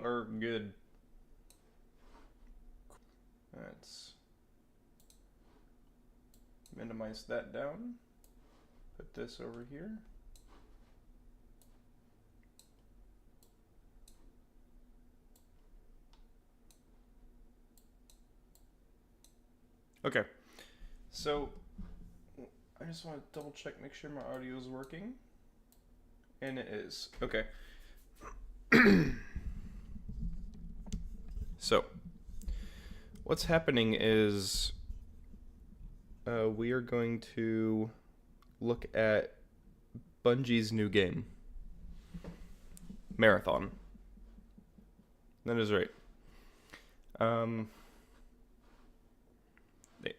are good. Let's minimize that down. Put this over here. Okay, so I just want to double check, make sure my audio is working. And it is. Okay. So, what's happening is we are going to look at Bungie's new game, Marathon. That is right.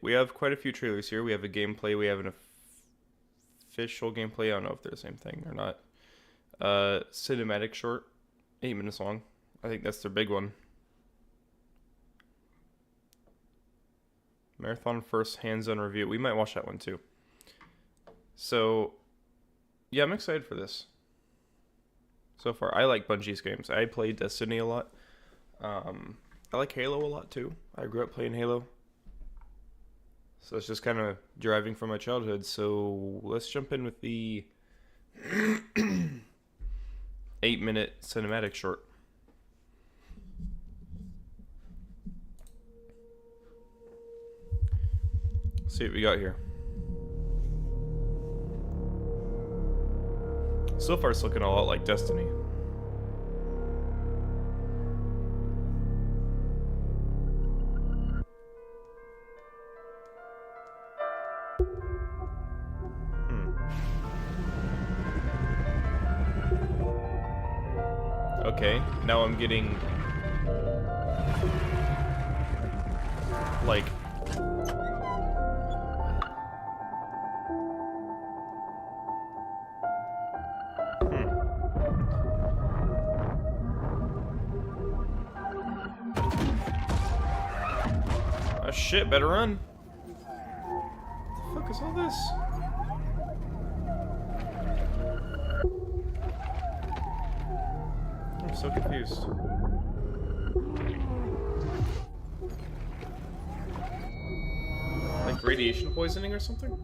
We have quite a few trailers here. We have a gameplay. We have an official gameplay. I don't know if they're the same thing or not. Cinematic short, 8 minutes long. I think that's their big one. Marathon first hands-on review. We might watch that one too. So, yeah, I'm excited for this. So far, I like Bungie's games. I play Destiny a lot. I like Halo a lot too. I grew up playing Halo. So it's just kind of deriving from my childhood. So let's jump in with the 8-minute cinematic short. Let's see what we got here. So far it's looking a lot like Destiny. Okay, now I'm getting like oh shit, better run. What the fuck is all this? I'm so confused. Like radiation poisoning or something?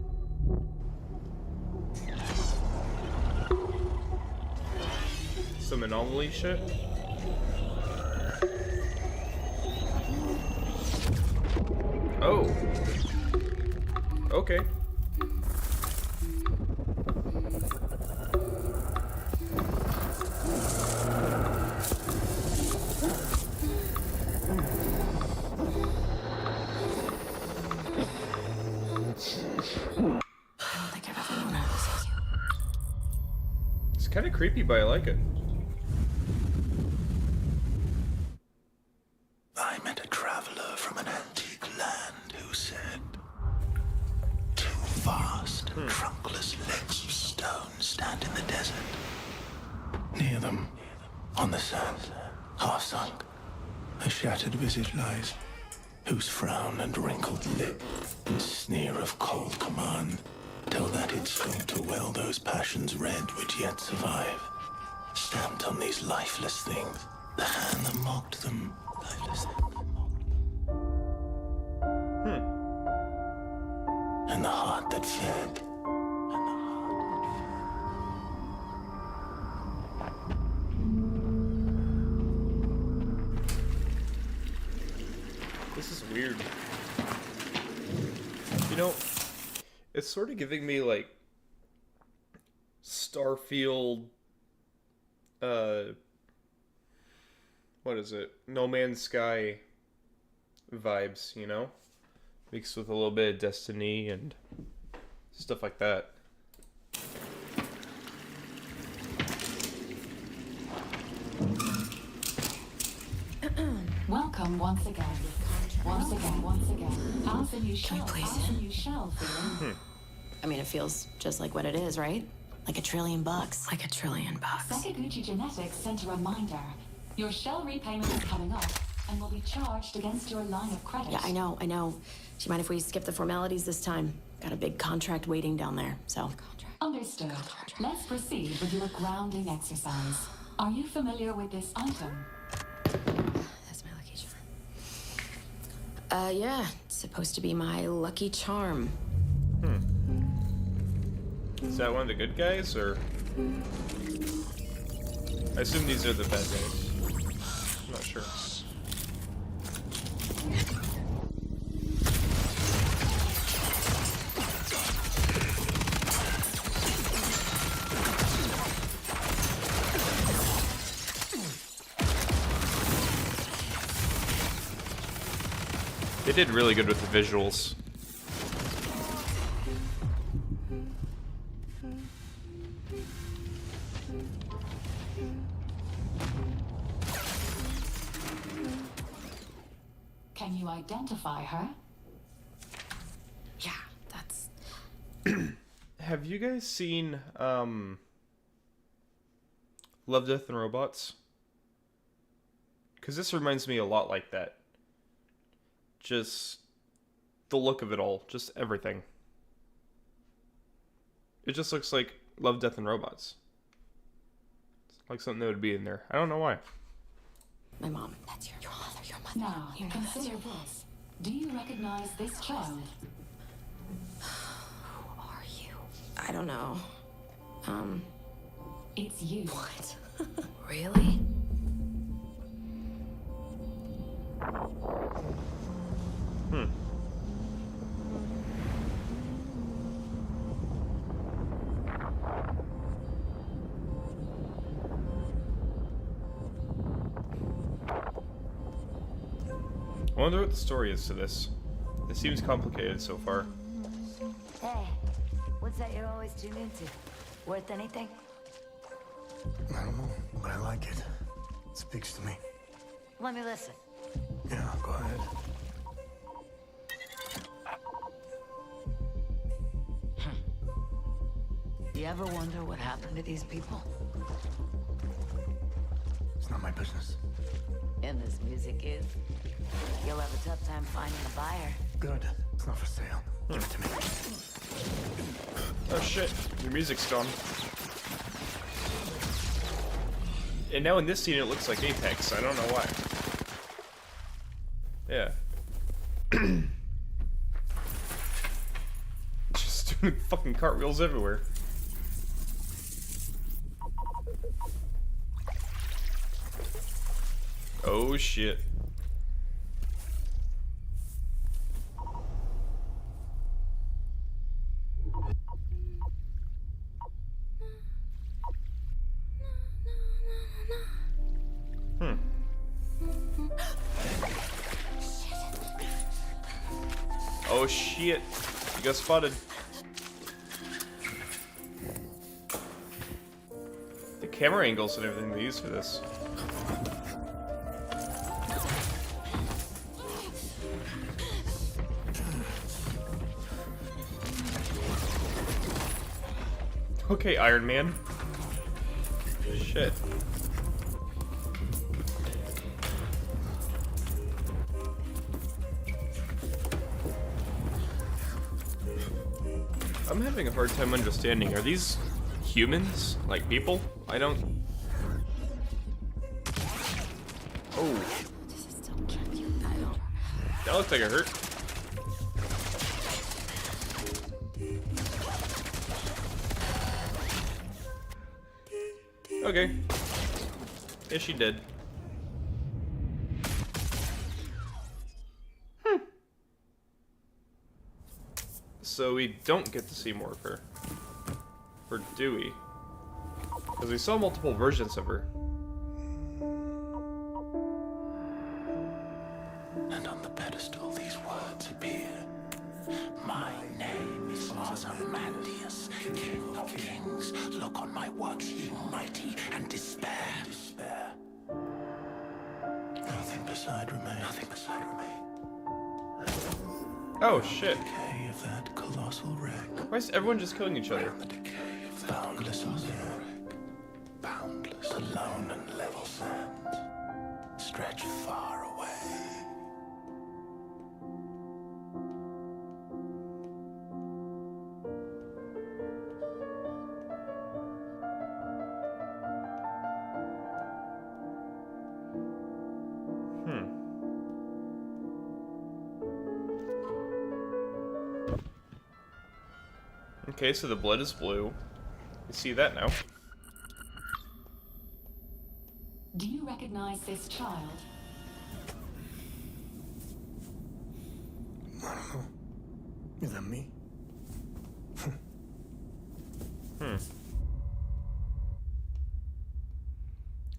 Some anomaly shit? Oh. Okay. It's kind of creepy, but I like it. I met a traveler from an antique land who said, two vast, trunkless legs of stone stand in the desert. Near them, on the sand, half sunk, a shattered visage lies, whose frown and wrinkled lip and sneer of cold command tell that it sought to well those passions red which yet survive. Stamped on these lifeless things, the hand that mocked them, lifeless things. And the heart that fed. This is weird. You know, it's sort of giving me like Starfield, what is it? No Man's Sky vibes, you know? Mixed with a little bit of Destiny and stuff like that. Welcome once again. Once again. Answer you shall. Answer you shall. I mean, it feels just like what it is, right? Like $1 trillion. Like $1 trillion. Sakaguchi Genetics sent a reminder. Your shell repayment is coming up and will be charged against your line of credit. Yeah, I know. Do you mind if we skip the formalities this time? Got a big contract waiting down there, so. Understood. Let's proceed with your grounding exercise. Are you familiar with this item? Yeah, it's supposed to be my lucky charm. Is that one of the good guys, or? I assume these are the bad guys. I'm not sure. They did really good with the visuals. Can you identify her? Yeah, that's... Have you guys seen Love, Death, and Robots? Because this reminds me a lot like that. Just the look of it all, just everything. It just looks like Love, Death, and Robots. It's like something that would be in there. I don't know why. My mom. That's your mother, your mother. Now, Your consider this. Do you recognize this child? Who are you? I don't know. It's you. What? Really? I wonder what the story is to this. It seems complicated so far. Hey, what's that you're always tuned into? Worth anything? I don't know, but I like it. It speaks to me. Let me listen. Yeah, go ahead. You ever wonder what happened to these people? It's not my business. And this music is? You'll have a tough time finding a buyer. Good. It's not for sale. Give it to me. Oh shit, your music's gone. And now in this scene it looks like Apex, I don't know why. Yeah. Just doing fucking cartwheels everywhere. Oh shit. Oh shit. You got spotted. The camera angles and everything they use for this. Okay, Iron Man. Shit. I'm having a hard time understanding. Are these humans? Like people? I don't... Oh. That looks like it hurt. Okay. Yeah, she did. So we don't get to see more of her. Or do we? Because we saw multiple versions of her. And on the pedestal, these words appear. My name is Ozymandias, King of Kings. Look on my works, ye mighty, and despair. Nothing beside remain. Nothing beside remain. Oh shit. Decay of that colossal wreck. Why is everyone just killing each other? The decay of that boundless wreck. Boundless, alone and level sands. Stretch far away. Okay, so the blood is blue. You see that now. Do you recognize this child? I don't know. Is that me?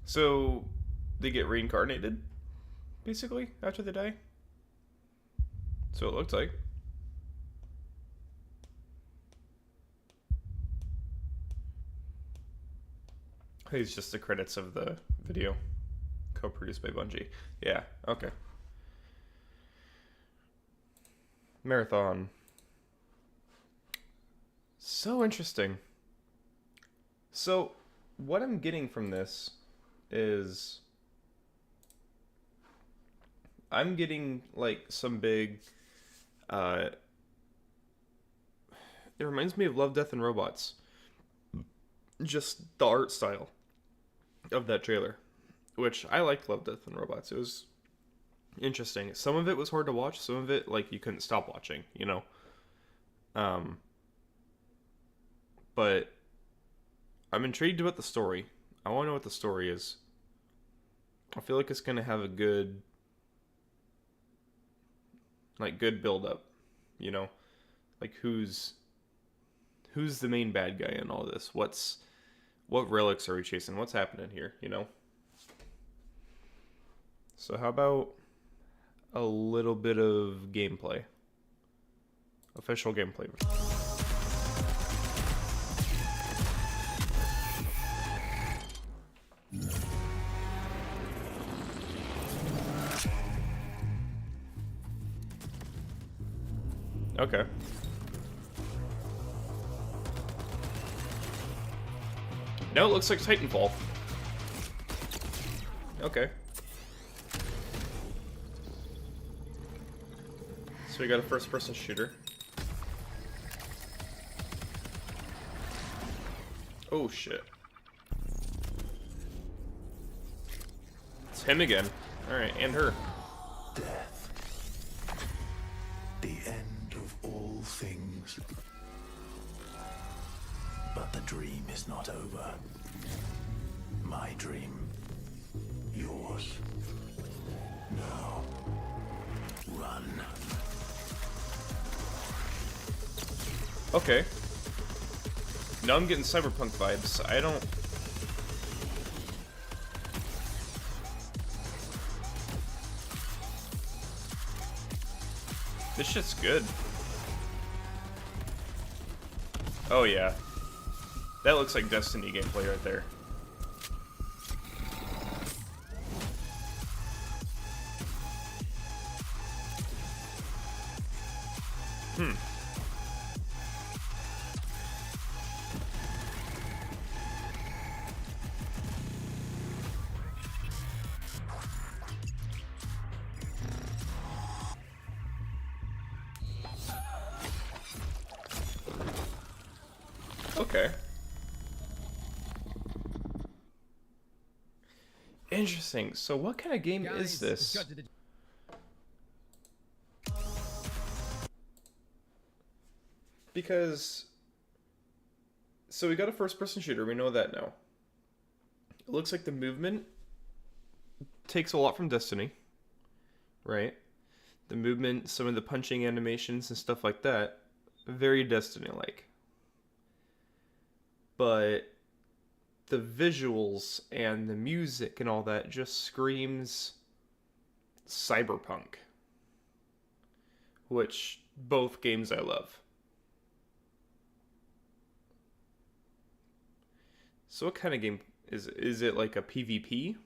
So, they get reincarnated, basically, after they die? So it looks like. It's just the credits of the video. Co-produced by Bungie. Yeah, okay. Marathon. So interesting. So, what I'm getting from this is I'm getting like some big it reminds me of Love, Death and Robots. Just the art style of that trailer, which I liked. Love, Death and Robots. It was interesting. Some of it was hard to watch, some of it like you couldn't stop watching, you know. But I'm intrigued about the story. I want to know what the story is. I feel like it's going to have a good build up, you know? Like who's the main bad guy in all this? What relics are we chasing? What's happening here, you know? So how about a little bit of gameplay? Official gameplay. Okay. No, it looks like Titanfall. Okay. So we got a first-person shooter. Oh shit. It's him again. Alright, and her. Death. The end of all things. But the dream is not over. My dream. Yours. Now. Run. Okay. Now I'm getting cyberpunk vibes. I don't... This shit's good. Oh yeah. That looks like Destiny gameplay right there. Okay. Interesting. So what kind of game is this? Because... So we got a first-person shooter, we know that now. It looks like the movement takes a lot from Destiny. Right? The movement, some of the punching animations and stuff like that, very Destiny-like. But the visuals and the music and all that just screams cyberpunk, which both games I love. So what kind of game is it? Like a PvP?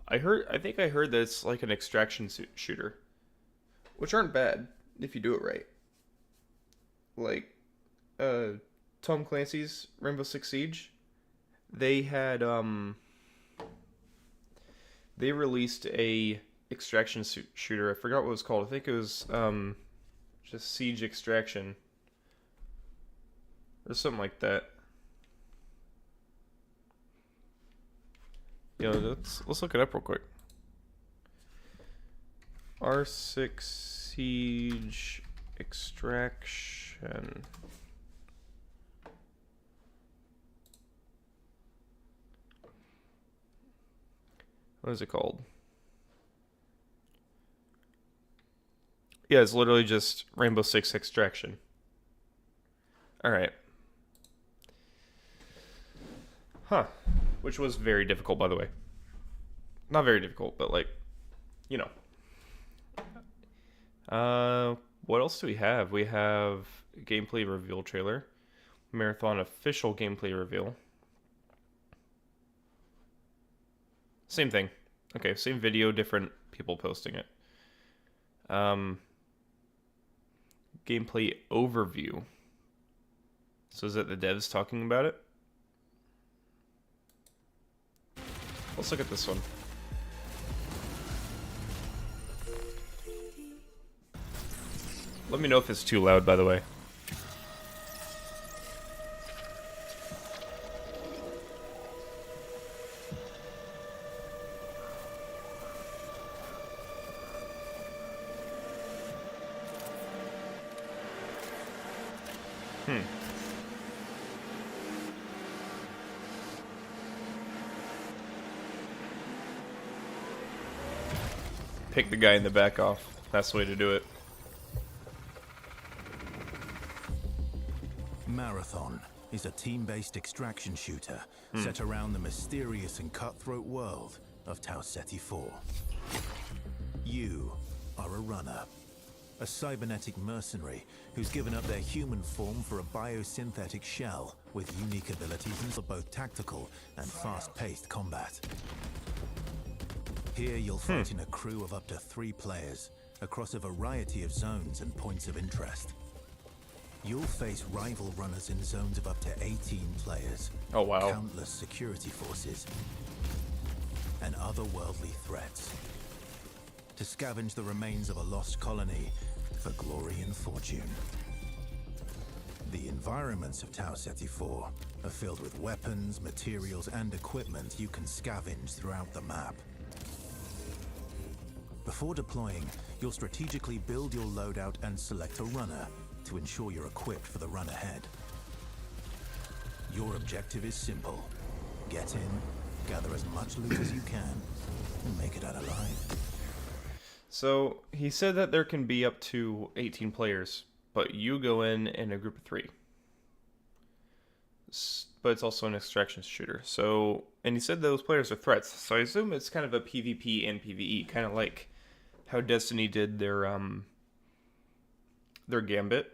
I think I heard that it's like an extraction shooter, which aren't bad if you do it right. Like Tom Clancy's Rainbow Six Siege, they had they released a extraction shooter. I forgot what it was called. I think it was just Siege Extraction or something like that. You know, let's look it up real quick. R6 Siege Extraction. Extraction. What is it called? Yeah, it's literally just Rainbow Six Extraction. Alright. Huh. Which was very difficult, by the way. Not very difficult, but like, you know. What else do we have? We have gameplay reveal trailer. Marathon official gameplay reveal. Same thing. Okay, same video, different people posting it. Gameplay overview. So is it the devs talking about it? Let's look at this one. Let me know if it's too loud, by the way. Pick the guy in the back off. That's the way to do it. Marathon is a team-based extraction shooter set around the mysterious and cutthroat world of Tau Ceti 4. You are a runner, a cybernetic mercenary who's given up their human form for a biosynthetic shell with unique abilities for both tactical and fast-paced combat. Here you'll fight in a crew of up to 3 players across a variety of zones and points of interest. You'll face rival runners in zones of up to 18 players, Oh, wow. countless security forces, and otherworldly threats. To scavenge the remains of a lost colony for glory and fortune. The environments of Tau Ceti 4 are filled with weapons, materials, and equipment you can scavenge throughout the map. Before deploying, you'll strategically build your loadout and select a runner to ensure you're equipped for the run ahead. Your objective is simple. Get in, gather as much loot as you can, and make it out alive. So, he said that there can be up to 18 players, but you go in a group of 3. But it's also an extraction shooter. So, and he said those players are threats. So I assume it's kind of a PvP and PvE, kind of like how Destiny did their Gambit.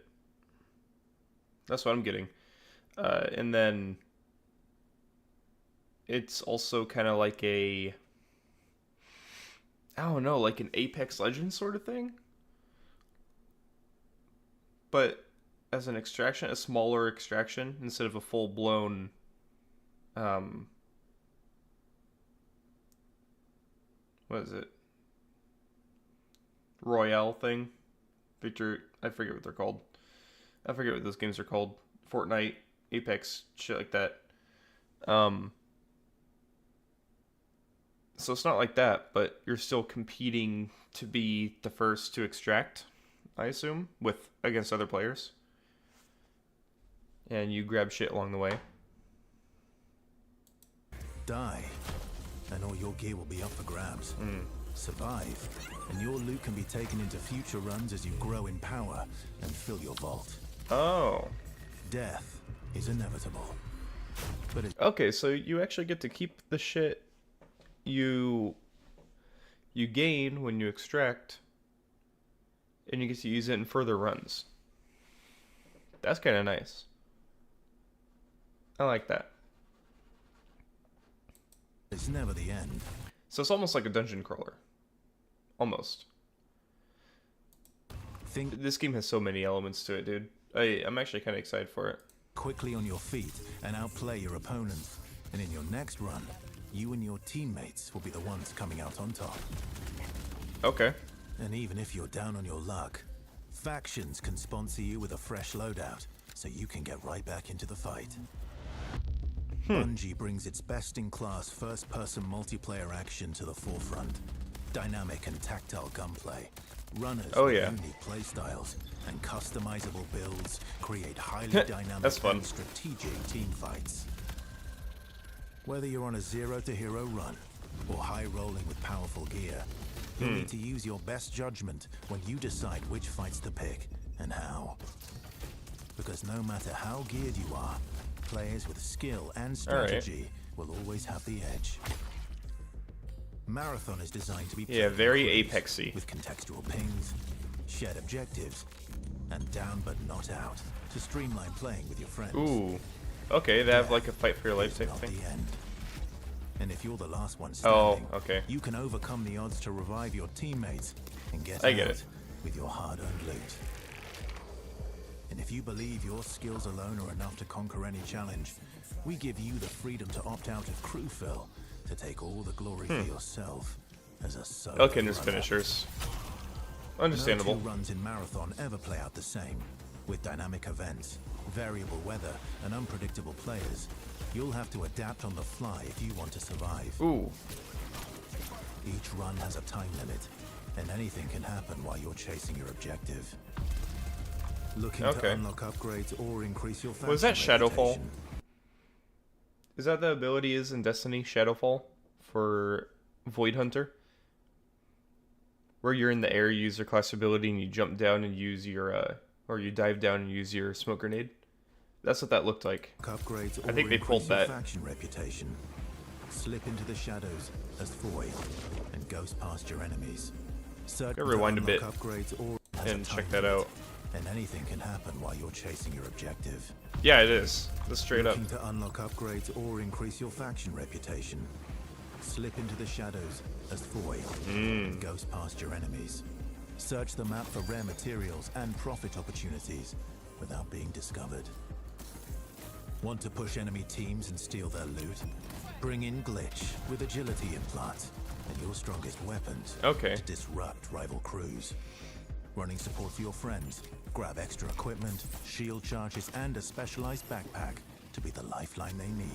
That's what I'm getting. And then it's also kind of like a, I don't know, like an Apex Legends sort of thing. But as an extraction, a smaller extraction instead of a full-blown what is it? Royale thing. Victor, I forget what they're called. I forget what those games are called. Fortnite, Apex, shit like that. So it's not like that, but you're still competing to be the first to extract, I assume, against other players. And you grab shit along the way. Die, and all your gear will be up for grabs. Survive, and your loot can be taken into future runs as you grow in power and fill your vault. Oh. Death is inevitable. But it's Okay, so you actually get to keep the shit you gain when you extract, and you get to use it in further runs. That's kind of nice. I like that. it's never the end. So it's almost like a dungeon crawler. Almost. Think This game has so many elements to it, dude. I'm actually kind of excited for it. quickly on your feet and outplay your opponent. And in your next run, you and your teammates will be the ones coming out on top. Okay. And even if you're down on your luck, factions can sponsor you with a fresh loadout, so you can get right back into the fight. Bungie brings its best-in-class first-person multiplayer action to the forefront. Dynamic and tactile gunplay, Runners Oh, with yeah. unique playstyles and customizable builds create highly dynamic That's fun. and strategic team fights. Whether you're on a zero-to-hero run or high-rolling with powerful gear, you'll need to use your best judgment when you decide which fights to pick and how. Because no matter how geared you are, players with skill and strategy will always have the edge. Marathon is designed to be Yeah, played in very crews Apexy. with contextual pings, shared objectives, and down but not out to streamline playing with your friends. Ooh. Okay, they have like a fight for your life It's type not thing. the end. And if you're the last one Oh, standing, okay. you can overcome the odds to revive your teammates and get I get out it. with your hard-earned loot. And if you believe your skills alone are enough to conquer any challenge, we give you the freedom to opt out of crew fill to take all the glory for yourself as a solo Okay, and there's runner. finishers. No Understandable. 2 runs in Marathon ever play out the same. With dynamic events, variable weather, and unpredictable players, you'll have to adapt on the fly if you want to survive. Ooh. Each run has a time limit, and anything can happen while you're chasing your objective. Looking to Okay. unlock upgrades or increase your faction Was that Shadowfall? reputation? Is that the ability is in Destiny Shadowfall for Void Hunter? Where you're in the air, you use your class ability, and you jump down and use your, or you dive down and use your smoke grenade. That's what that looked like. Upgrades I think or they pulled increase your that. faction reputation. Slip into the shadows as Void and ghost past your enemies. Search Gotta to rewind a unlock bit upgrades or has a and time check that limit, out. And anything can happen while you're chasing your objective. Yeah, it is. That's straight up. Looking to unlock upgrades or increase your faction reputation. Slip into the shadows as Void and ghost past your enemies. Search the map for rare materials and profit opportunities without being discovered. Want to push enemy teams and steal their loot? Bring in Glitch with agility implants and your strongest weapons Okay. to disrupt rival crews. Running support for your friends, grab extra equipment, shield charges, and a specialized backpack to be the lifeline they need.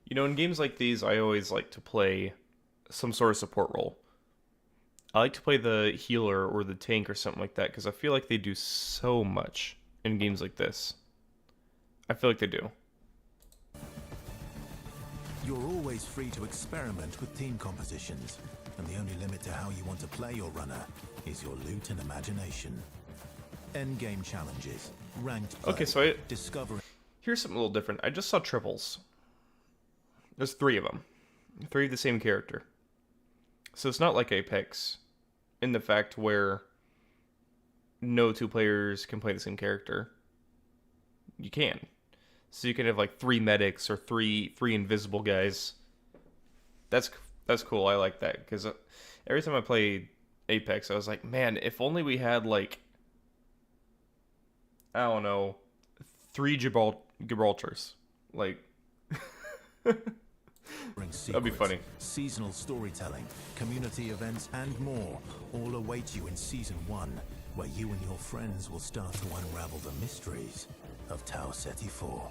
You know, in games like these, I always like to play some sort of support role. I like to play the healer or the tank or something like that because I feel like they do so much in games like this. I feel like they do. You're always free to experiment with team compositions, and the only limit to how you want to play your runner is your loot and imagination. Endgame challenges, ranked play, Okay, so discovering. here's something a little different. I just saw triples. There's 3 of them. 3 of the same character. So it's not like Apex in the fact where no 2 players can play the same character. You can. So you can have like 3 medics or three invisible guys. That's cool. I like that because every time I played Apex, I was like, man, if only we had like, I don't know, 3 Gibraltars. Like, that'd be funny. Seasonal storytelling, community events, and more all await you in Season 1, where you and your friends will start to unravel the mysteries of Tau Ceti 4.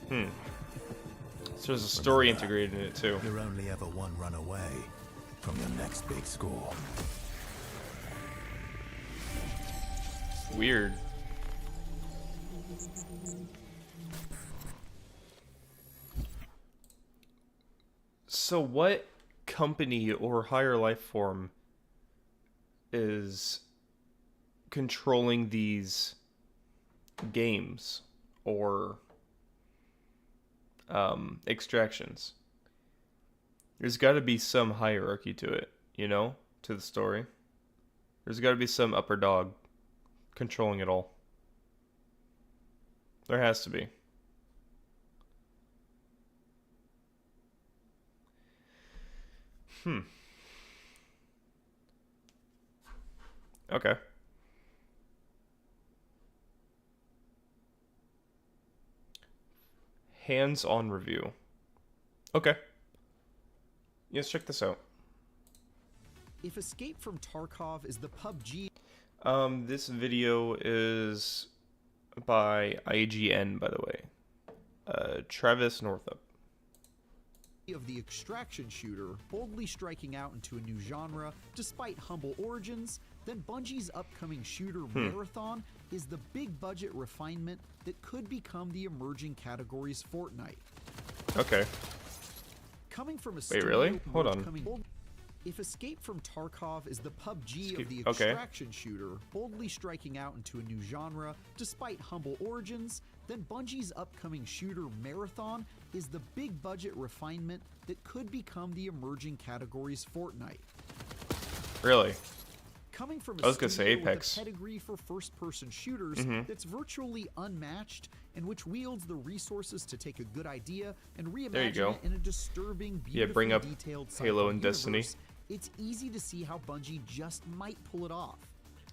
So there's a story Remember, integrated in it too. You're only ever one run away from your next big score. Weird. So what company or higher life form is controlling these games or extractions? There's got to be some hierarchy to it, you know, to the story. There's got to be some upper dog controlling it all. There has to be. Okay. Hands-on review. Okay. Let's check this out. If Escape from Tarkov is the PUBG This video is by IGN, by the way. Travis Northup. of the extraction shooter, boldly striking out into a new genre despite humble origins, then Bungie's upcoming shooter Marathon is the big budget refinement that could become the emerging category's Fortnite. Okay. Coming from a Wait, really? Hold on. If Escape from Tarkov is the PUBG of the Okay. extraction shooter, boldly striking out into a new genre despite humble origins, then Bungie's upcoming shooter Marathon is the big budget refinement that could become the emerging category's Fortnite. Really? Coming from I was gonna say studio with Apex. a pedigree for first-person shooters that's virtually unmatched and which wields the resources to take a good idea and There you reimagine go. it in a disturbing, Yeah, beautifully bring up detailed Halo sci-fi and Destiny. universe, it's easy to see how Bungie just might pull it off.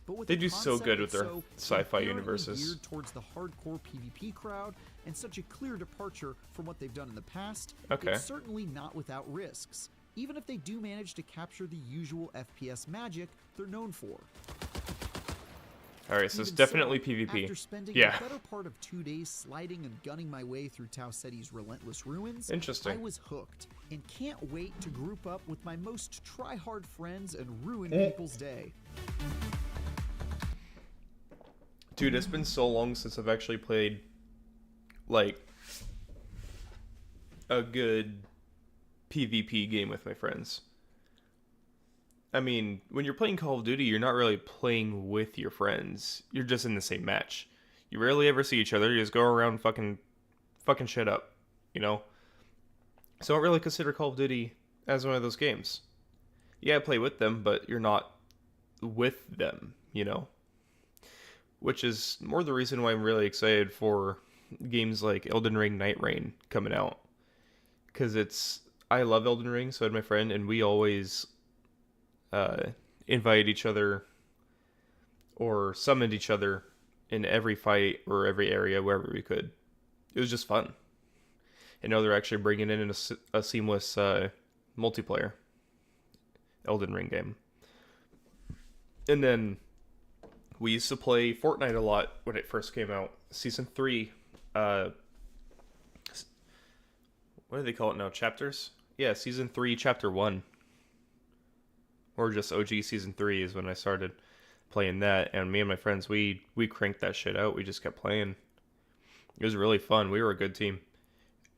But with They a do so concept good with that's their so sci-fi inherently universes. geared towards the hardcore PvP crowd and such a clear departure from what they've done in the past, Okay. it's certainly not without risks, even if they do manage to capture the usual FPS magic they're known for. Alright, so it's Even definitely so, PvP. After spending Yeah. the better part of 2 days sliding and gunning my way through Tau Ceti's relentless ruins, Interesting. I was hooked and can't wait to group up with my most try-hard friends and ruin Mm. people's day. Dude, it's been so long since I've actually played, like, a good PvP game with my friends. I mean, when you're playing Call of Duty, you're not really playing with your friends. You're just in the same match. You rarely ever see each other. You just go around fucking shit up, you know? So I don't really consider Call of Duty as one of those games. Yeah, I play with them, but you're not with them, you know? Which is more the reason why I'm really excited for games like Elden Ring Night Rain coming out. Because I love Elden Ring, so did my friend, and we always invite each other or summoned each other in every fight or every area wherever we could. It was just fun. And now they're actually bringing in a seamless multiplayer Elden Ring game. And then we used to play Fortnite a lot when it first came out. Season 3, what do they call it now? Chapters? Yeah, Season 3, Chapter 1. Or just OG Season 3 is when I started playing that. And me and my friends, we cranked that shit out. We just kept playing. It was really fun. We were a good team.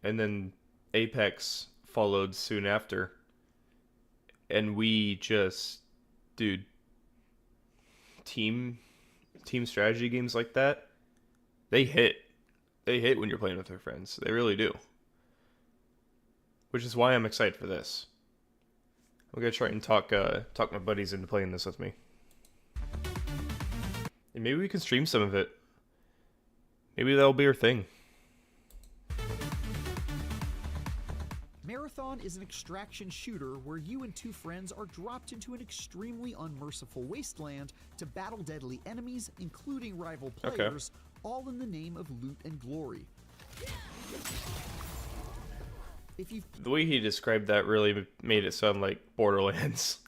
And then Apex followed soon after. And we just... Dude. Team strategy games like that, they hit when you're playing with your friends. They really do, which is why I'm excited for this. I'm gonna try and talk my buddies into playing this with me, and maybe we can stream some of it. Maybe that'll be our thing. Marathon is an extraction shooter where you and 2 friends are dropped into an extremely unmerciful wasteland to battle deadly enemies, including rival players, all in the name of loot and glory. If you've The way he described that really made it sound like Borderlands.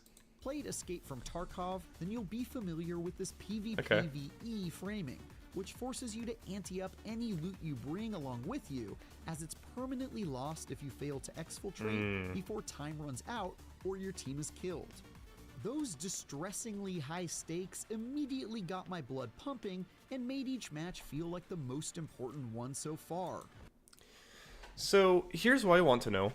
played Escape from Tarkov, then you'll be familiar with this PvPvE Okay. framing, which forces you to ante up any loot you bring along with you, as it's permanently lost if you fail to exfiltrate before time runs out or your team is killed. Those distressingly high stakes immediately got my blood pumping and made each match feel like the most important one so far. So here's what I want to know.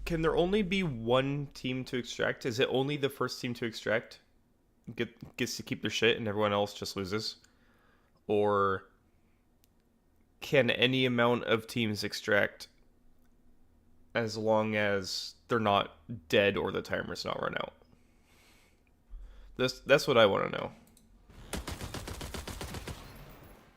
Can there only be one team to extract? Is it only the first team to extract gets to keep their shit and everyone else just loses? Or can any amount of teams extract as long as they're not dead or the timer's not run out? That's what I want to know.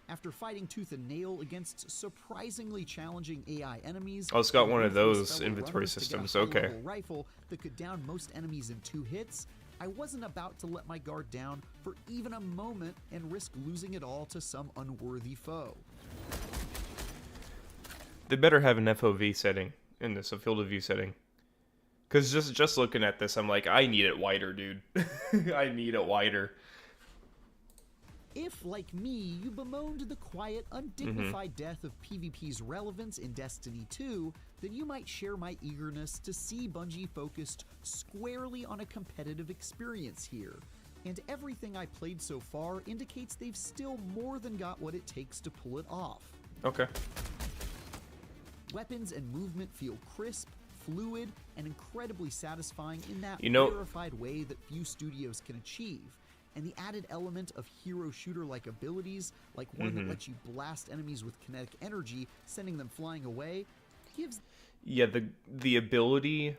After fighting tooth and nail against surprisingly challenging AI enemies, Oh, it's got one of and ruthless those fellow inventory runners to get a systems, okay. high-level rifle that could down most enemies in 2 hits, I wasn't about to let my guard down for even a moment and risk losing it all to some unworthy foe. They better have an FOV setting in this, a field of view setting. Because just looking at this, I'm like, I need it wider, dude. I need it wider. If, like me, you bemoaned the quiet, undignified death of PvP's relevance in Destiny 2, then you might share my eagerness to see Bungie focused squarely on a competitive experience here. And everything I played so far indicates they've still more than got what it takes to pull it off. Okay. Weapons and movement feel crisp, fluid, and incredibly satisfying in that verified way that few studios can achieve. And the added element of hero shooter-like abilities, like one that lets you blast enemies with kinetic energy, sending them flying away, gives... Yeah, the ability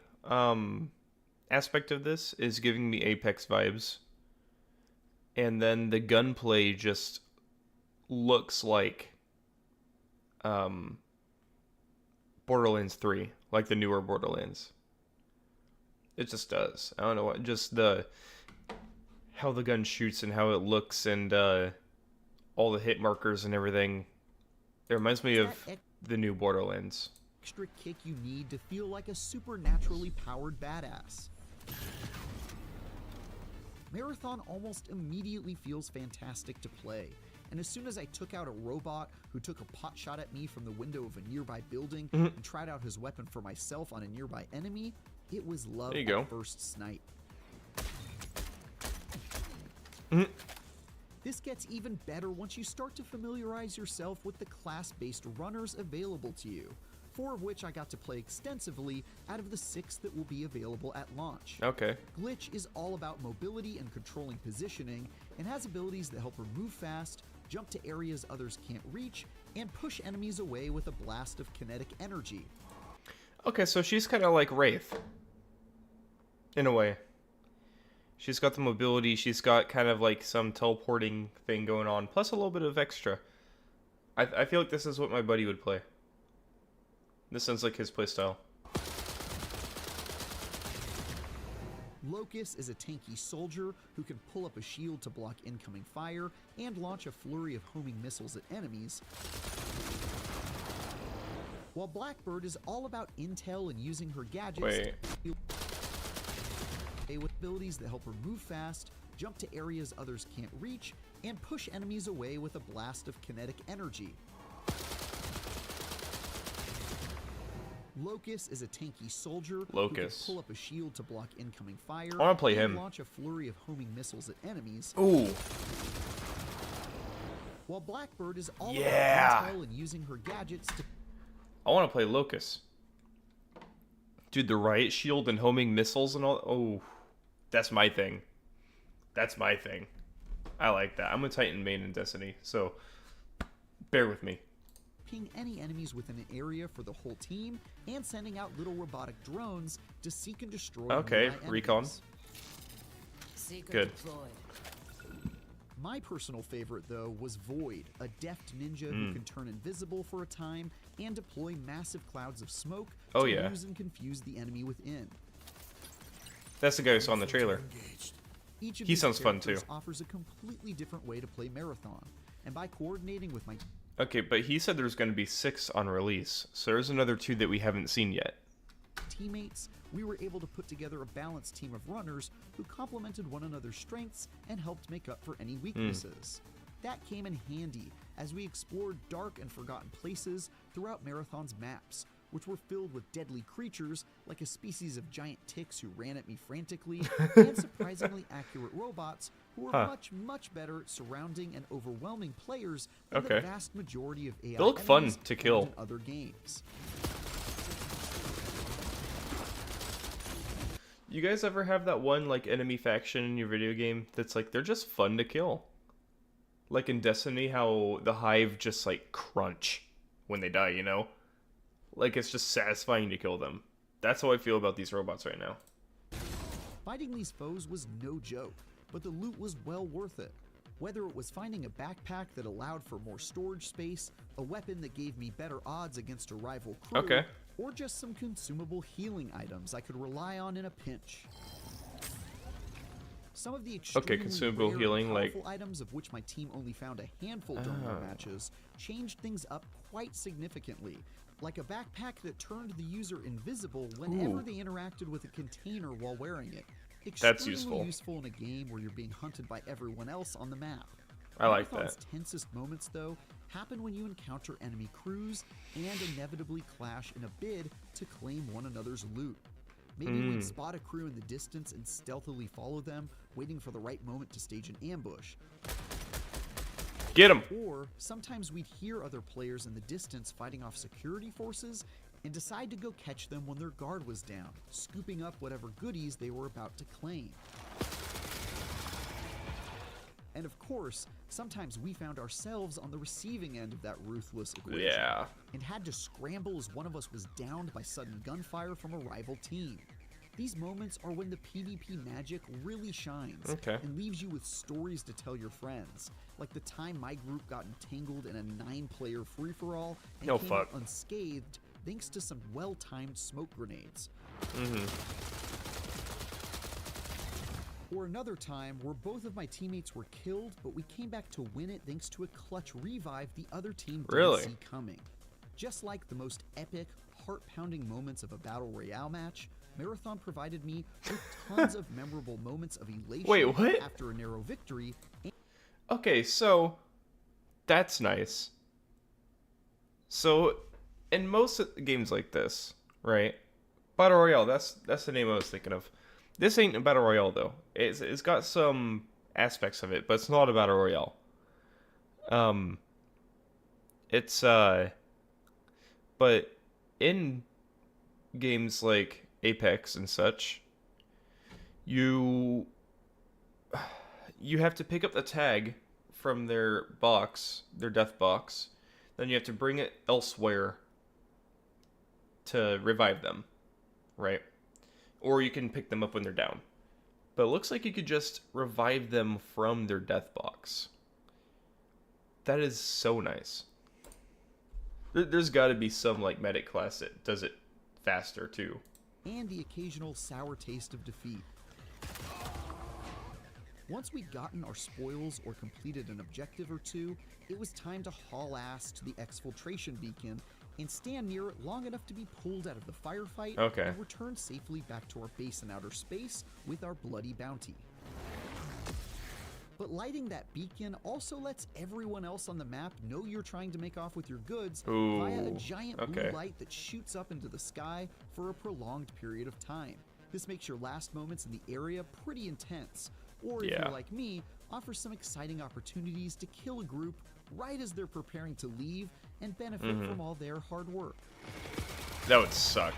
aspect of this is giving me Apex vibes. And then the gunplay just looks like Borderlands 3, like the newer Borderlands. It just does. I don't know what, just how the gun shoots and how it looks and all the hit markers and everything. It reminds me of the new Borderlands. Extra kick you need to feel like a supernaturally powered badass. Marathon almost immediately feels fantastic to play, and as soon as I took out a robot who took a pot shot at me from the window of a nearby building and tried out his weapon for myself on a nearby enemy, it was love at first sight. This gets even better once you start to familiarize yourself with the class-based runners available to you, 4 of which I got to play extensively out of the 6 that will be available at launch. Okay. Glitch is all about mobility and controlling positioning, and has abilities that help her move fast, jump to areas others can't reach, and push enemies away with a blast of kinetic energy. Okay, so she's kind of like Wraith. In a way. She's got the mobility, she's got kind of like some teleporting thing going on, plus a little bit of extra. I feel like this is what my buddy would play. This sounds like his playstyle. Locus is a tanky soldier who can pull up a shield to block incoming fire and launch a flurry of homing missiles at enemies. While Blackbird is all about intel and using her gadgets with abilities that help her move fast, jump to areas others can't reach, and push enemies away with a blast of kinetic energy. Locus is a tanky soldier who can pull up a shield to block incoming fire. I want to play and him. Launch a flurry of homing missiles at enemies. Ooh. While Blackbird is all about intel and using her gadgets to... I want to play Locus. Dude, the riot shield and homing missiles and all... Oh, that's my thing. That's my thing. I like that. I'm a Titan main in Destiny, so bear with me. Ping any enemies within an area for the whole team, and sending out little robotic drones to seek and destroy recon. Good. My personal favorite, though, was Void, a deft ninja who can turn invisible for a time and deploy massive clouds of smoke to lose and confuse the enemy within. That's the guy who saw in the trailer. Each of He these sounds fun, too. characters offers a completely different way to play Marathon, and by coordinating with my Okay, but he said there's going to be 6 on release, so there's another 2 that we haven't seen yet. teammates, we were able to put together a balanced team of runners who complemented one another's strengths and helped make up for any weaknesses. That came in handy as we explored dark and forgotten places throughout Marathon's maps, which were filled with deadly creatures like a species of giant ticks who ran at me frantically, and surprisingly accurate robots who were much better at surrounding and overwhelming players than the vast majority of AI they look fun to kill in other games. You guys ever have that one like enemy faction in your video game that's like they're just fun to kill? Like in Destiny, how the Hive just like crunch when they die, you know? Like it's just satisfying to kill them. That's how I feel about these robots right now. Fighting these foes was no joke, but the loot was well worth it. Whether it was finding a backpack that allowed for more storage space, a weapon that gave me better odds against a rival crew, or just some consumable healing items I could rely on in a pinch. Some of the extremely consumable rare healing, and powerful like items of which my team only found a handful during our matches changed things up quite significantly, like a backpack that turned the user invisible whenever they interacted with a container while wearing it. That's useful. Useful in a game where you're being hunted by everyone else on the map. I like Marathon's that. tensest moments, though, happen when you encounter enemy crews and inevitably clash in a bid to claim one another's loot. Maybe we'd spot a crew in the distance and stealthily follow them, waiting for the right moment to stage an ambush. Get him. Or sometimes we'd hear other players in the distance fighting off security forces and decide to go catch them when their guard was down, scooping up whatever goodies they were about to claim. And of course, sometimes we found ourselves on the receiving end of that ruthless equation. Yeah. And had to scramble as one of us was downed by sudden gunfire from a rival team. These moments are when the PvP magic really shines and leaves you with stories to tell your friends. Like the time my group got entangled in a 9-player free-for-all and came out unscathed thanks to some well-timed smoke grenades. Or another time where both of my teammates were killed, but we came back to win it thanks to a clutch revive the other team didn't see coming. Just like the most epic, heart-pounding moments of a Battle Royale match, Marathon provided me with tons of memorable moments of elation after a narrow victory. Okay, so that's nice. So in most games like this, right? Battle Royale, that's the name I was thinking of. This ain't a Battle Royale though. It's got some aspects of it, but it's not a Battle Royale. But in games like Apex and such, you have to pick up the tag from their box, their death box, then you have to bring it elsewhere to revive them, right? Or you can pick them up when they're down. But it looks like you could just revive them from their death box. That is so nice. There's got to be some like medic class that does it faster too. And the occasional sour taste of defeat. Once we'd gotten our spoils or completed an objective or two, it was time to haul ass to the exfiltration beacon and stand near it long enough to be pulled out of the firefight and return safely back to our base in outer space with our bloody bounty. But lighting that beacon also lets everyone else on the map know you're trying to make off with your goods via a giant blue light that shoots up into the sky for a prolonged period of time. This makes your last moments in the area pretty intense, or if you're like me, offers some exciting opportunities to kill a group right as they're preparing to leave and benefit from all their hard work. That would suck.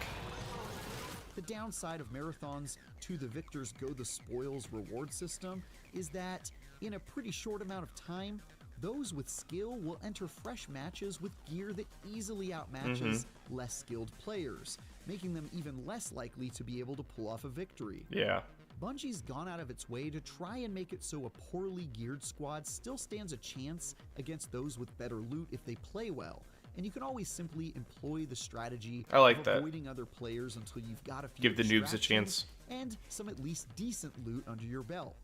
The downside of Marathon's To the Victors Go the Spoils reward system is that, in a pretty short amount of time, those with skill will enter fresh matches with gear that easily outmatches less skilled players, making them even less likely to be able to pull off a victory. Yeah. Bungie's gone out of its way to try and make it so a poorly geared squad still stands a chance against those with better loot if they play well, and you can always simply employ the strategy of avoiding other players until you've got a few give the noobs a chance and some at least decent loot under your belt.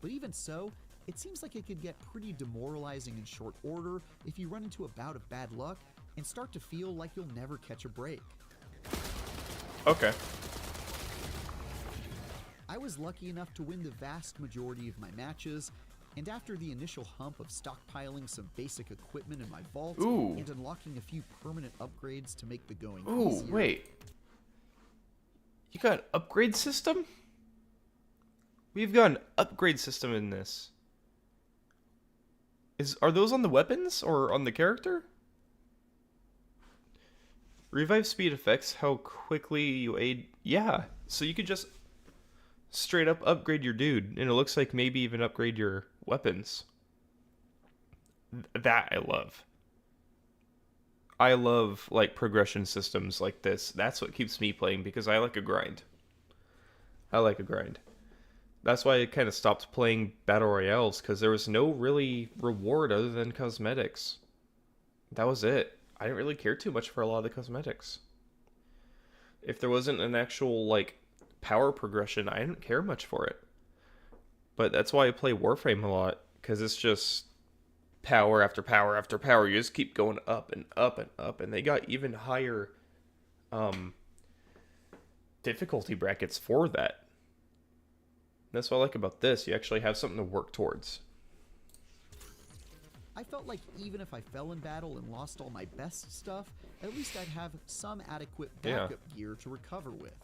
But even so, it seems like it could get pretty demoralizing in short order if you run into a bout of bad luck and start to feel like you'll never catch a break. Okay. I was lucky enough to win the vast majority of my matches, and after the initial hump of stockpiling some basic equipment in my vault and unlocking a few permanent upgrades to make the going easier. Wait. You got an upgrade system? We've got an upgrade system in this. Are those on the weapons or on the character? Revive speed affects how quickly you aid. Yeah, so you could just straight up upgrade your dude, and it looks like maybe even upgrade your weapons. That I love. I love like progression systems like this. That's what keeps me playing because I like a grind. That's why I kind of stopped playing Battle Royales, because there was no really reward other than cosmetics. That was it. I didn't really care too much for a lot of the cosmetics. If there wasn't an actual, like, power progression, I didn't care much for it. But that's why I play Warframe a lot, because it's just power after power after power. You just keep going up and up and up, and they got even higher difficulty brackets for that. That's what I like about this. You actually have something to work towards. I felt like even if I fell in battle and lost all my best stuff, at least I'd have some adequate backup gear to recover with.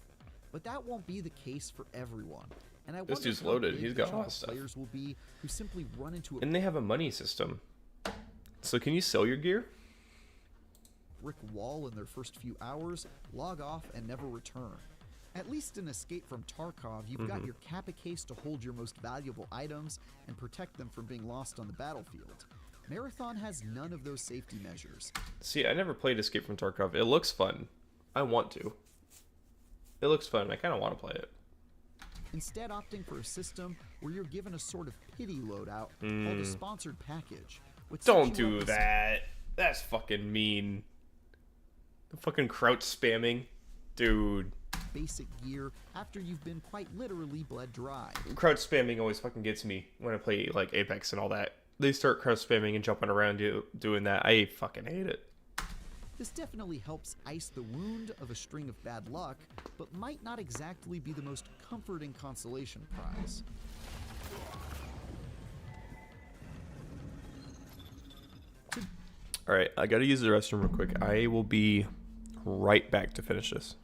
But that won't be the case for everyone. And I This wonder dude's how loaded. big He's the got a chunk lot of of stuff. players will be who simply run into a And they have a money system. So can you sell your gear? brick wall in their first few hours, log off, and never return. At least in Escape from Tarkov, you've got your Kappa case to hold your most valuable items and protect them from being lost on the battlefield. Marathon has none of those safety measures. See, I never played Escape from Tarkov. It looks fun. I want to. It looks fun. I kind of want to play it. Instead opting for a system where you're given a sort of pity loadout called a sponsored package. Which sets Don't you do up with that. That's fucking mean. The fucking crouch spamming. Dude. basic gear after you've been quite literally bled dry. Crouch spamming always fucking gets me when I play like Apex and all that. They start crouch spamming and jumping around doing that. I fucking hate it. This definitely helps ice the wound of a string of bad luck, but might not exactly be the most comforting consolation prize. Alright, I gotta use the restroom real quick. I will be right back to finish this.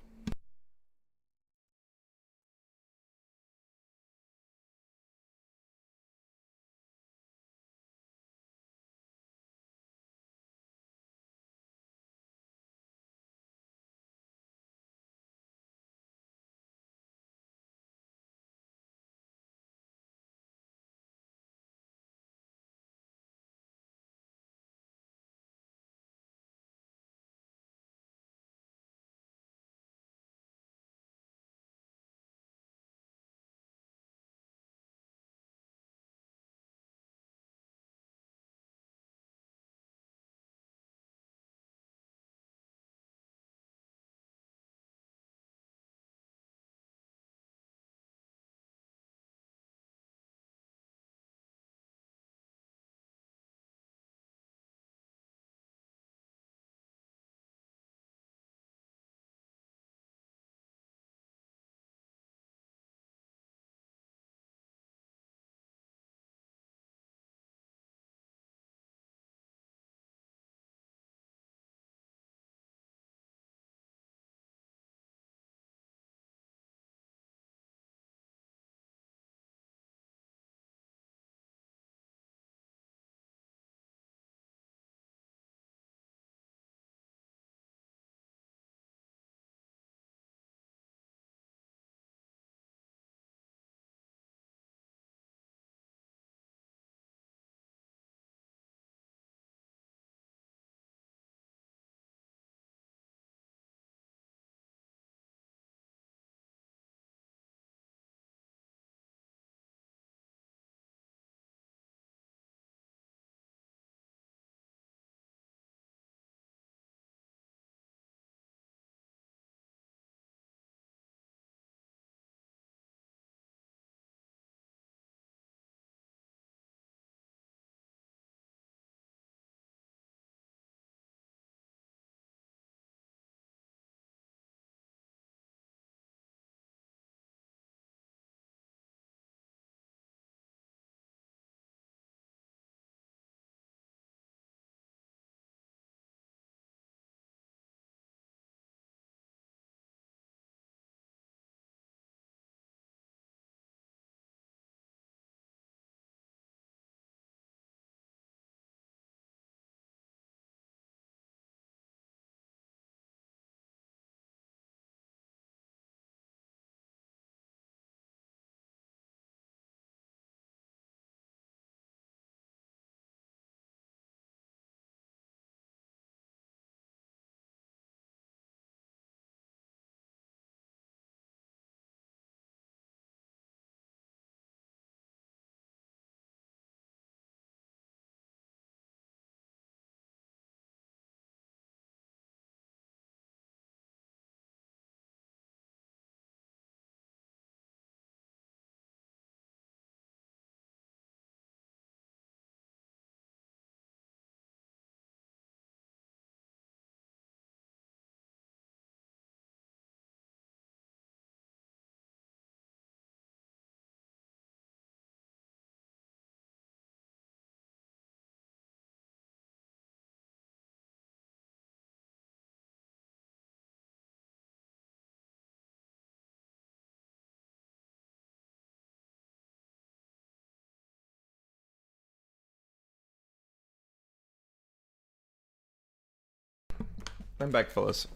I'm back, fellas.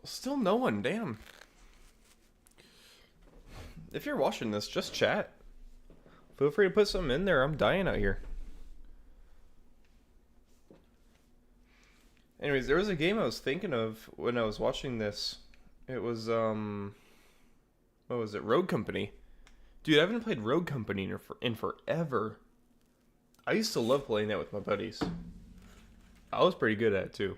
Still no one, damn. If you're watching this, just chat. Feel free to put something in there. I'm dying out here. Anyways, there was a game I was thinking of when I was watching this. It was, what was it? Rogue Company. Dude, I haven't played Rogue Company in forever. I used to love playing that with my buddies. I was pretty good at it, too.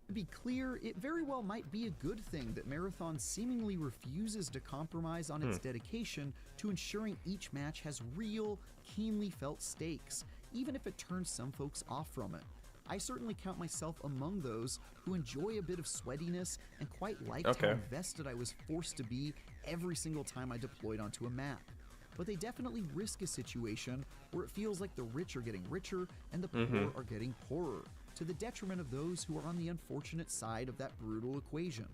To be clear, it very well might be a good thing that Marathon seemingly refuses to compromise on its dedication to ensuring each match has real, keenly felt stakes, even if it turns some folks off from it. I certainly count myself among those who enjoy a bit of sweatiness and quite liked how invested I was forced to be every single time I deployed onto a map. But they definitely risk a situation where it feels like the rich are getting richer and the poor are getting poorer, to the detriment of those who are on the unfortunate side of that brutal equation.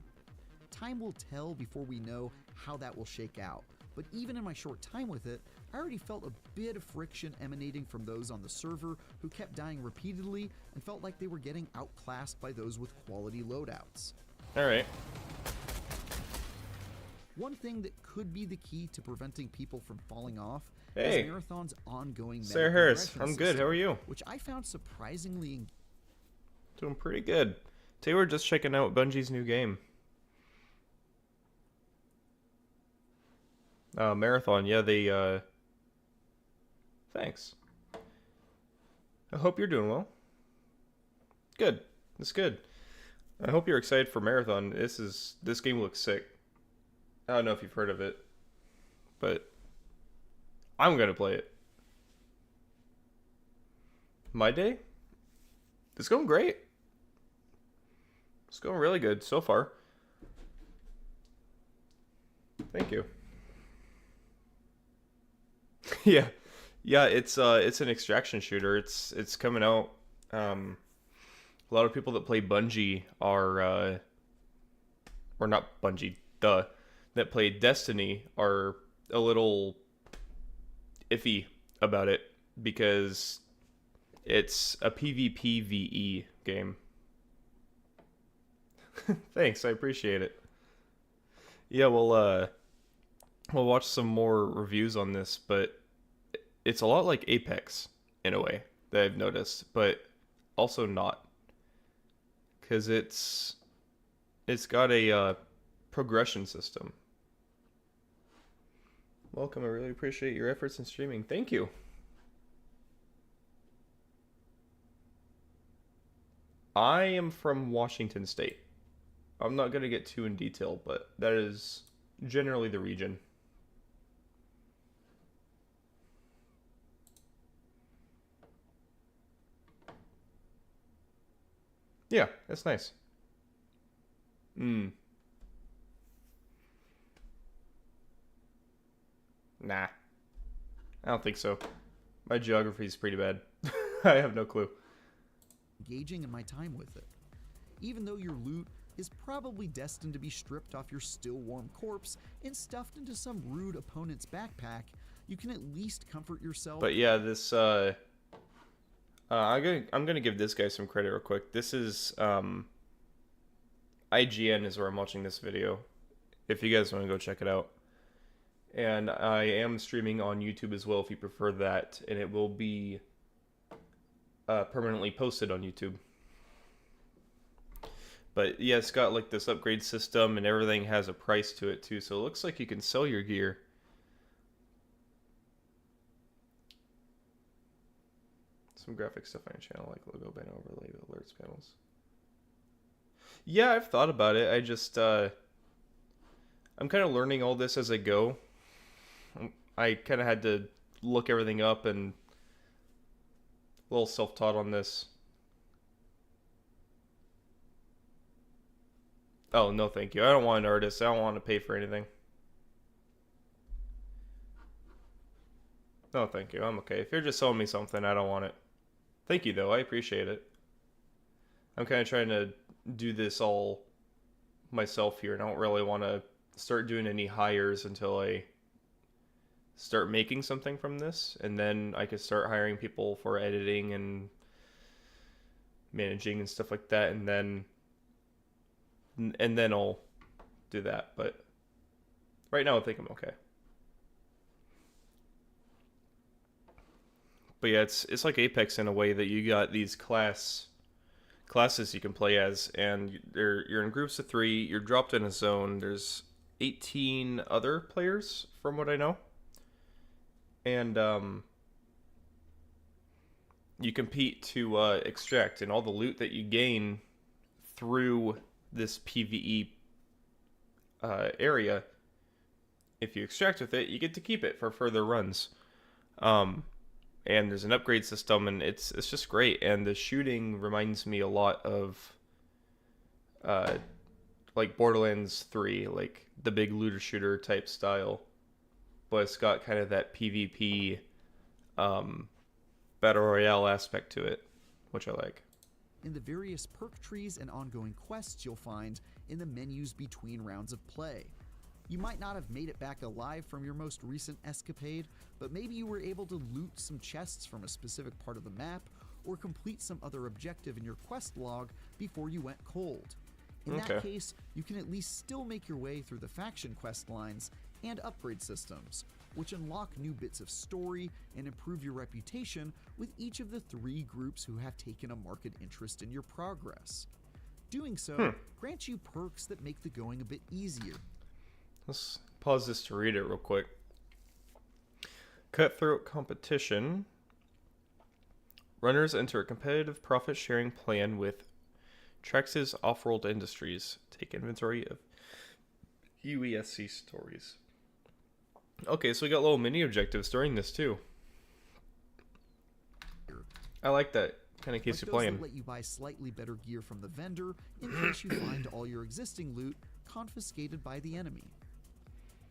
Time will tell before we know how that will shake out, but even in my short time with it, I already felt a bit of friction emanating from those on the server who kept dying repeatedly and felt like they were getting outclassed by those with quality loadouts. Alright. One thing that could be the key to preventing people from falling off Hey. is Marathon's ongoing Sarah Harris, I'm good. How are you? which I found surprisingly Doing pretty good. Today we're just checking out Bungie's new game. Marathon, yeah, they, thanks. I hope you're doing well. Good. That's good. I hope you're excited for Marathon. This game looks sick. I don't know if you've heard of it, but I'm gonna play it. My day? It's going great. It's going really good so far. Thank you. Yeah, it's an extraction shooter. It's coming out. A lot of people that play Bungie are, or not Bungie, that play Destiny are a little iffy about it because it's a PvPvE game. Thanks, I appreciate it. Yeah, we'll watch some more reviews on this, but it's a lot like Apex in a way that I've noticed, but also not, because it's got a progression system. Welcome, I really appreciate your efforts in streaming. Thank you. I am from Washington State. I'm not going to get too in detail, but that is generally the region. Yeah, that's nice. Nah. I don't think so. My geography is pretty bad. I have no clue. engaging in my time with it. Even though your loot is probably destined to be stripped off your still warm corpse and stuffed into some rude opponent's backpack, you can at least comfort yourself. But yeah, this I'm gonna give this guy some credit real quick. This is IGN is where I'm watching this video. If you guys want to go check it out. And I am streaming on YouTube as well if you prefer that, and it will be permanently posted on YouTube. But yeah, it's got like this upgrade system and everything has a price to it too, so it looks like you can sell your gear. Some graphic stuff on your channel, like logo, banner overlay, alerts panels. Yeah, I've thought about it. I just I'm kind of learning all this as I go. I kind of had to look everything up and a little self-taught on this. Oh, no thank you. I don't want an artist. I don't want to pay for anything. No thank you. I'm okay. If you're just selling me something, I don't want it. Thank you, though. I appreciate it. I'm kind of trying to do this all myself here, and I don't really want to start doing any hires until I start making something from this, and then I could start hiring people for editing and managing and stuff like that, and then I'll do that. But right now I think I'm okay. But yeah, it's like Apex in a way that you got these classes you can play as, and you're in groups of 3. You're dropped in a zone. There's 18 other players, from what I know, and you compete to extract, and all the loot that you gain through this PvE area, if you extract with it, you get to keep it for further runs. And there's an upgrade system, and it's just great. And the shooting reminds me a lot of like Borderlands 3, like the big looter shooter type style, but it's got kind of that PvP battle royale aspect to it, which I like. In the various perk trees and ongoing quests you'll find in the menus between rounds of play. You might not have made it back alive from your most recent escapade, but maybe you were able to loot some chests from a specific part of the map, or complete some other objective in your quest log before you went cold. In that case, you can at least still make your way through the faction quest lines and upgrade systems, which unlock new bits of story and improve your reputation with each of the 3 groups who have taken a marked interest in your progress. Doing so grants you perks that make the going a bit easier. Let's pause this to read it real quick. Cutthroat competition. Runners enter a competitive profit-sharing plan with Trex's Off-World Industries. Take inventory of UESC stories. Okay, so we got little mini objectives during this too. I like that. Kind of keeps you playing. That let you buy slightly better gear from the vendor in case you find all your existing loot confiscated by the enemy.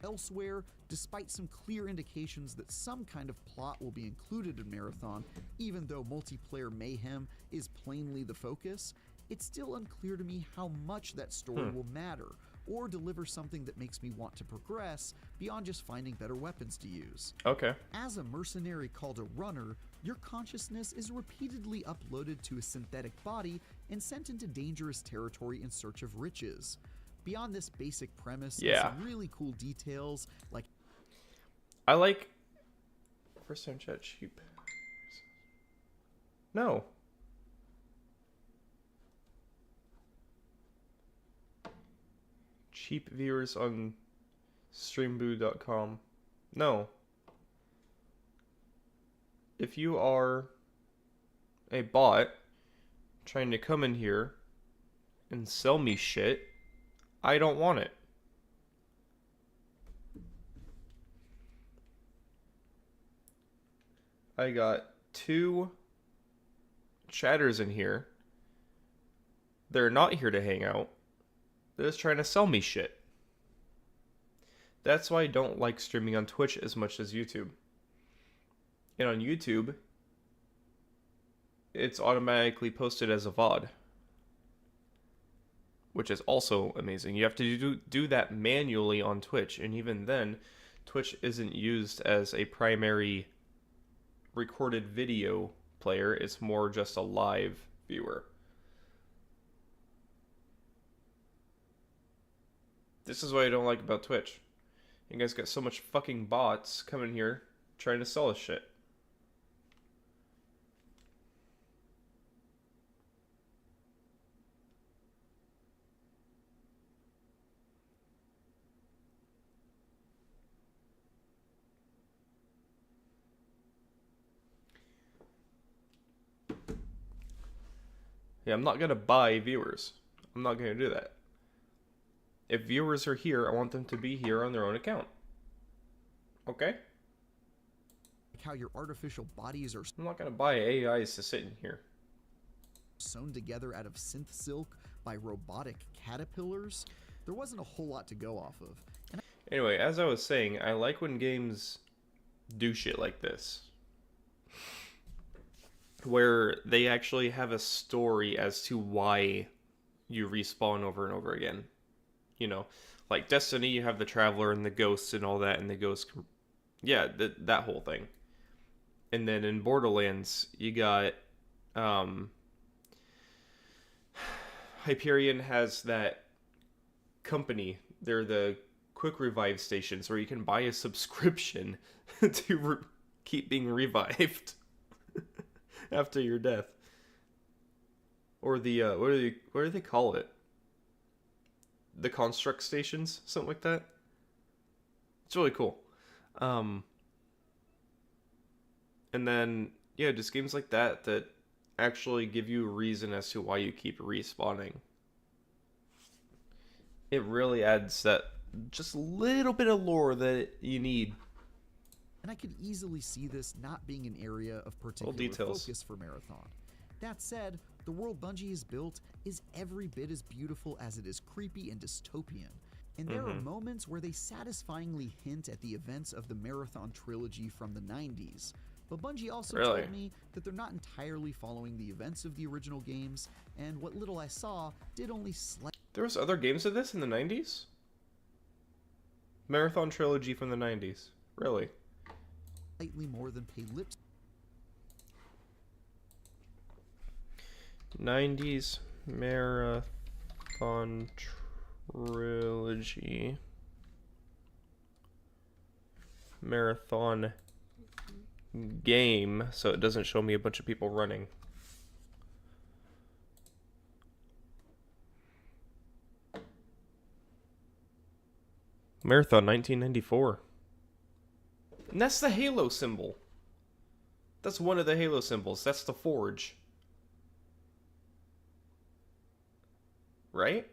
Elsewhere, despite some clear indications that some kind of plot will be included in Marathon, even though multiplayer mayhem is plainly the focus, it's still unclear to me how much that story will matter, or deliver something that makes me want to progress beyond just finding better weapons to use. Okay. As a mercenary called a runner, your consciousness is repeatedly uploaded to a synthetic body and sent into dangerous territory in search of riches. Beyond this basic premise, and some really cool details, like... I like... First time chat cheap. No. Cheap viewers on streamboo.com. No. If you are a bot trying to come in here and sell me shit, I don't want it. I got 2 chatters in here. They're not here to hang out. They're just trying to sell me shit. That's why I don't like streaming on Twitch as much as YouTube. And on YouTube, it's automatically posted as a VOD, which is also amazing. You have to do that manually on Twitch, and even then, Twitch isn't used as a primary recorded video player. It's more just a live viewer. This is what I don't like about Twitch. You guys got so much fucking bots coming here trying to sell us shit. Yeah, I'm not going to buy viewers. I'm not going to do that. If viewers are here, I want them to be here on their own account. Okay? Like how your artificial bodies are I'm not going to buy AIs to sit in here. sewn together out of synth silk by robotic caterpillars. There wasn't a whole lot to go off of. And Anyway, as I was saying, I like when games do shit like this, where they actually have a story as to why you respawn over and over again. You know, like Destiny, you have the Traveler and the Ghosts and all that, and the Ghosts, yeah, that whole thing. And then in Borderlands, you got Hyperion has that company. They're the quick revive stations where you can buy a subscription to keep being revived after your death. Or the what do they call it? The construct stations, something like that. It's really cool. And then yeah, just games like that that actually give you a reason as to why you keep respawning. It really adds that just little bit of lore that you need. And I could easily see this not being an area of particular focus for Marathon. That said, the world Bungie has built is every bit as beautiful as it is creepy and dystopian. And there are moments where they satisfyingly hint at the events of the Marathon trilogy from the 90s. But Bungie also told me that they're not entirely following the events of the original games, and what little I saw did only slightly... There was other games of this in the 90s? Marathon trilogy from the 90s. Really? Slightly more than pay lip... 90s Marathon trilogy. Marathon game, so it doesn't show me a bunch of people running. Marathon 1994. And that's the Halo symbol. That's one of the Halo symbols. That's the Forge. Right?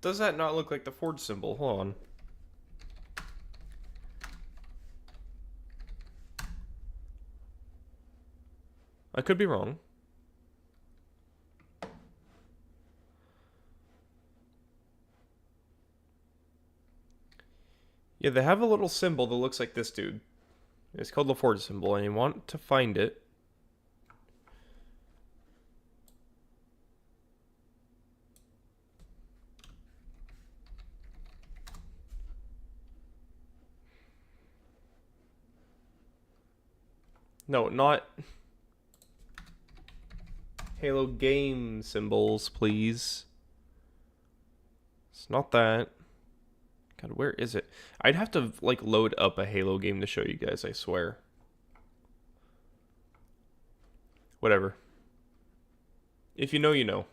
Does that not look like the Forge symbol? Hold on. I could be wrong. Yeah, they have a little symbol that looks like this, dude. It's called the Forge symbol, and you want to find it. No, not Halo game symbols, please. It's not that. God, where is it? I'd have to, like, load up a Halo game to show you guys, I swear. Whatever. If you know, you know.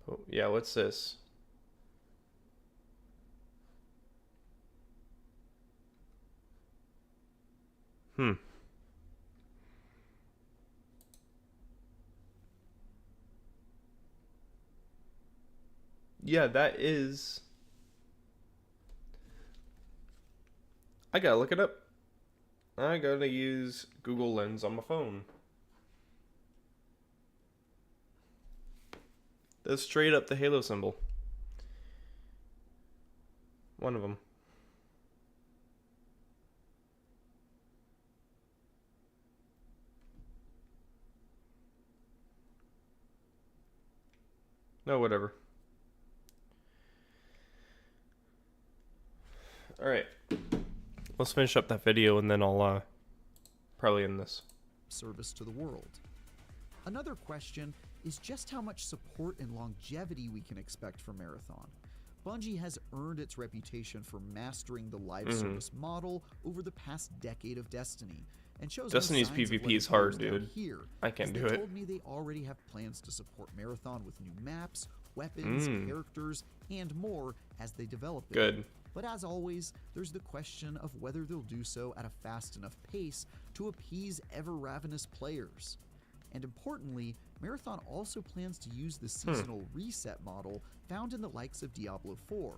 Oh, yeah, what's this? Yeah, that is... I gotta look it up. I gotta use Google Lens on my phone. That's straight up the Halo symbol. One of them. No, whatever. Alright. Let's finish up that video and then I'll probably end this. Service to the world. Another question is just how much support and longevity we can expect from Marathon. Bungie has earned its reputation for mastering the live service model over the past decade of Destiny, and shows Destiny's no signs of PvP letting is hard, players down dude. Here, I can't do they it. told me they already have plans to support Marathon with new maps, weapons, characters, and more as they develop it. Good. But as always, there's the question of whether they'll do so at a fast enough pace to appease ever-ravenous players. And importantly, Marathon also plans to use the seasonal reset model found in the likes of Diablo 4,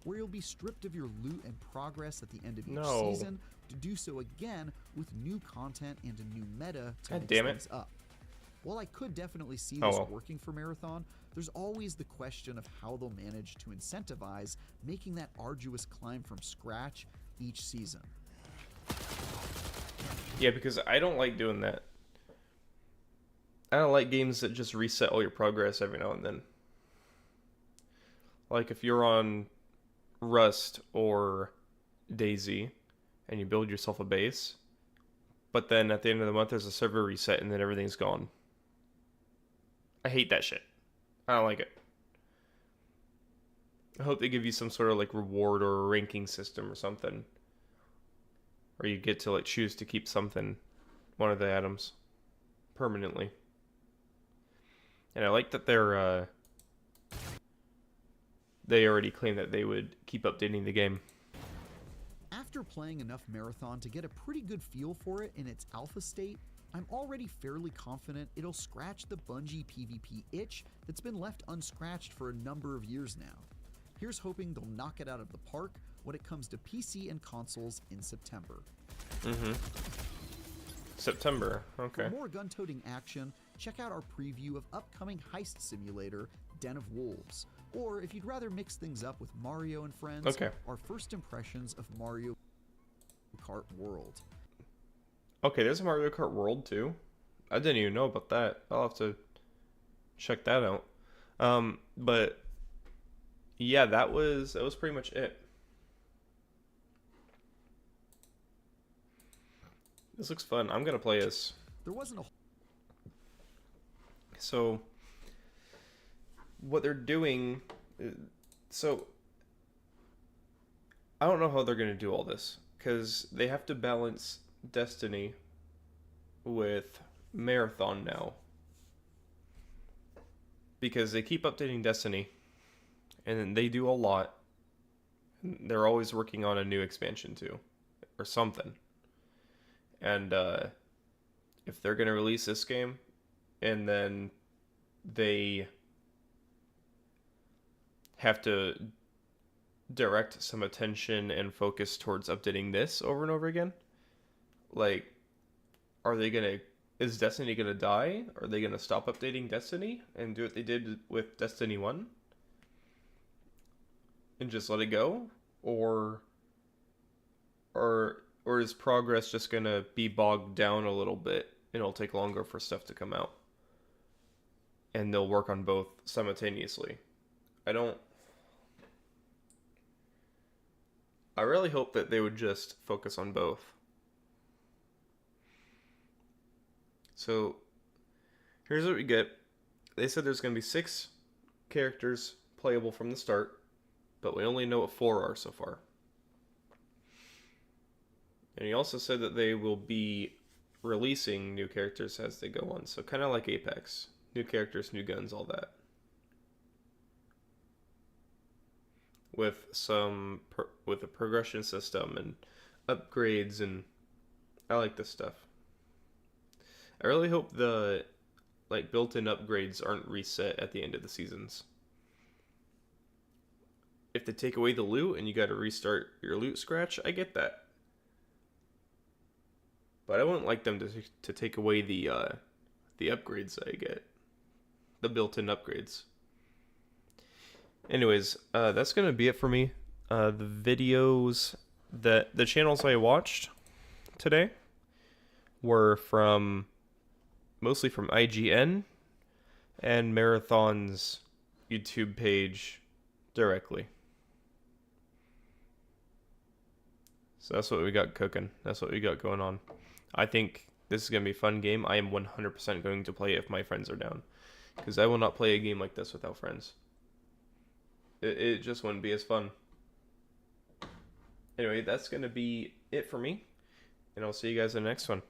where you'll be stripped of your loot and progress at the end of each season to do so again with new content and a new meta to mix things up. While I could definitely see this working for Marathon, there's always the question of how they'll manage to incentivize making that arduous climb from scratch each season. Yeah, because I don't like doing that. I don't like games that just reset all your progress every now and then. Like if you're on Rust or DayZ and you build yourself a base, but then at the end of the month there's a server reset and then everything's gone. I hate that shit. I don't like it. I hope they give you some sort of like reward or a ranking system or something. Or you get to like choose to keep something, one of the items, permanently. And I like that they already claimed that they would keep updating the game. After playing enough Marathon to get a pretty good feel for it in its alpha state, I'm already fairly confident it'll scratch the Bungie PvP itch that's been left unscratched for a number of years now. Here's hoping they'll knock it out of the park when it comes to PC and consoles in September. September, okay. For more gun-toting action, check out our preview of upcoming heist simulator, Den of Wolves. Or if you'd rather mix things up with Mario and Friends, Okay. our first impressions of Mario Kart World. Okay, there's a Mario Kart World too. I didn't even know about that. I'll have to check that out. But yeah, that was pretty much it. This looks fun. I'm gonna play this. There wasn't a So what they're doing, so I don't know how they're gonna do all this because they have to balance Destiny with Marathon now because they keep updating Destiny and they do a lot. They're always working on a new expansion too or something. And if they're going to release this game and then they have to direct some attention and focus towards updating this over and over again, like, is Destiny going to die? Are they going to stop updating Destiny and do what they did with Destiny 1? And just let it go? Or is progress just going to be bogged down a little bit and it'll take longer for stuff to come out? And they'll work on both simultaneously. I really hope that they would just focus on both. So, here's what we get. They said there's going to be 6 characters playable from the start, but we only know what 4 are so far. And he also said that they will be releasing new characters as they go on. So kind of like Apex. New characters, new guns, all that. With with a progression system and upgrades, and I like this stuff. I really hope the built-in upgrades aren't reset at the end of the seasons. If they take away the loot and you got to restart your loot scratch, I get that. But I wouldn't like them to take away the upgrades that I get. The built-in upgrades. Anyways, that's going to be it for me. The channels I watched today were mostly from IGN and Marathon's YouTube page directly. So that's what we got cooking. That's what we got going on. I think this is going to be a fun game. I am 100% going to play it if my friends are down. Because I will not play a game like this without friends. It just wouldn't be as fun. Anyway, that's going to be it for me. And I'll see you guys in the next one.